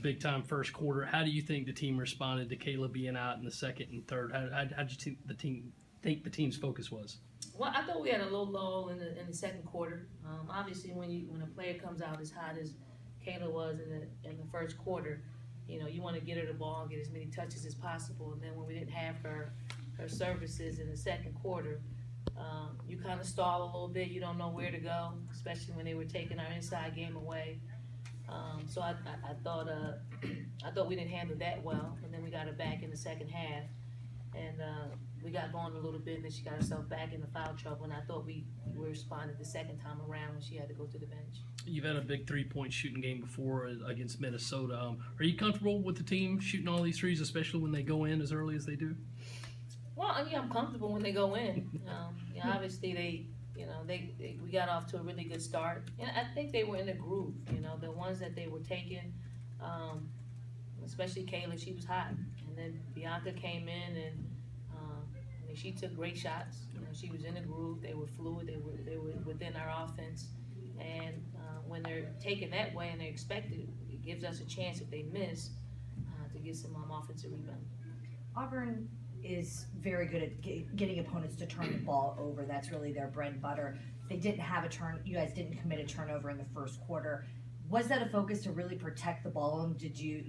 big time first quarter. How do you think the team responded to Kayla being out in the second and third? How did you think the team's focus was? Well, I thought we had a little lull in the second quarter. Obviously, when a player comes out as hot as Kayla was in the first quarter, you want to get her the ball and get as many touches as possible. And then when we didn't have her services in the second quarter, you kind of stall a little bit. You don't know where to go, especially when they were taking our inside game away. So I thought we didn't handle that well, and then we got her back in the second half, and we got going a little bit, and then she got herself back in the foul trouble, and I thought we responded the second time around when she had to go to the bench. You've had a big three-point shooting game before against Minnesota. Are you comfortable with the team shooting all these threes, especially when they go in as early as they do? Well, I mean, I'm comfortable when they go in. Obviously we got off to a really good start, and I think they were in the groove. The ones that they were taking, especially Kayla, she was hot, and then Bianca came in and she took great shots. She was in the groove. They were fluid. They were within our offense, and when they're taken that way and they're expected, it gives us a chance if they miss to get some offensive rebound. Auburn is very good at getting opponents to turn the ball over. That's really their bread and butter. They didn't have a turn. You guys didn't commit a turnover in the first quarter. Was that a focus to really protect the ball? And did you,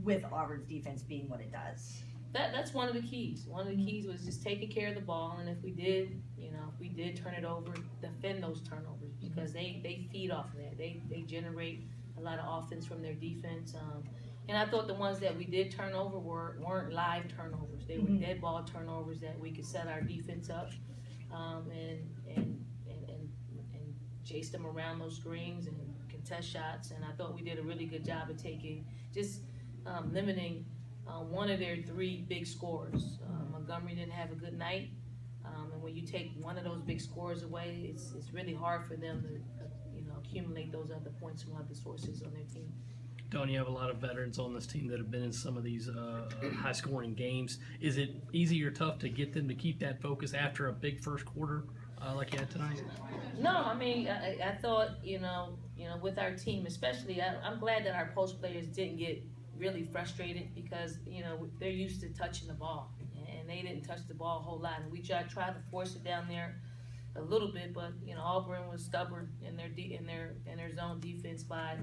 with Auburn's defense being what it does? That's one of the keys. One of the keys was just taking care of the ball, and if we did turn it over, defend those turnovers, because they feed off of that. They generate a lot of offense from their defense. And I thought the ones that we did turn over weren't live turnovers. They were dead ball turnovers that we could set our defense up and chase them around those screens and contest shots. And I thought we did a really good job of limiting one of their three big scorers. Montgomery didn't have a good night, and when you take one of those big scorers away, it's really hard for them to accumulate those other points from other sources on their team. Don, you have a lot of veterans on this team that have been in some of these high-scoring games. Is it easy or tough to get them to keep that focus after a big first quarter like you had tonight? No, I mean, I thought, with our team, especially, I'm glad that our post players didn't get really frustrated, because, they're used to touching the ball, and they didn't touch the ball a whole lot. And we tried to force it down there a little bit, but, Auburn was stubborn in their zone defense by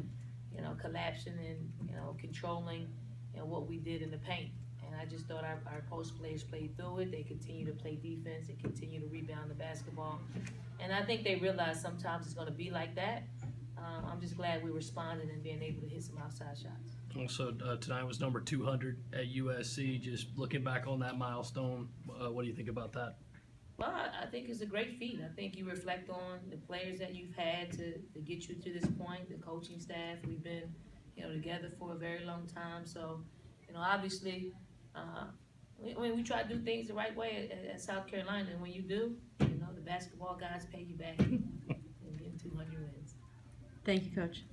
collapsing and controlling what we did in the paint. And I just thought our post players played through it. They continue to play defense. They continue to rebound the basketball. And I think they realize sometimes it's going to be like that. I'm just glad we responded and being able to hit some outside shots. Also, tonight was number 200 at USC. Just looking back on that milestone, what do you think about that? Well, I think it's a great feat. I think you reflect on the players that you've had to get you to this point, the coaching staff. We've been, together for a very long time. So, obviously, we try to do things the right way at South Carolina. And when you do, the basketball guys pay you back and get 200 wins. Thank you, Coach.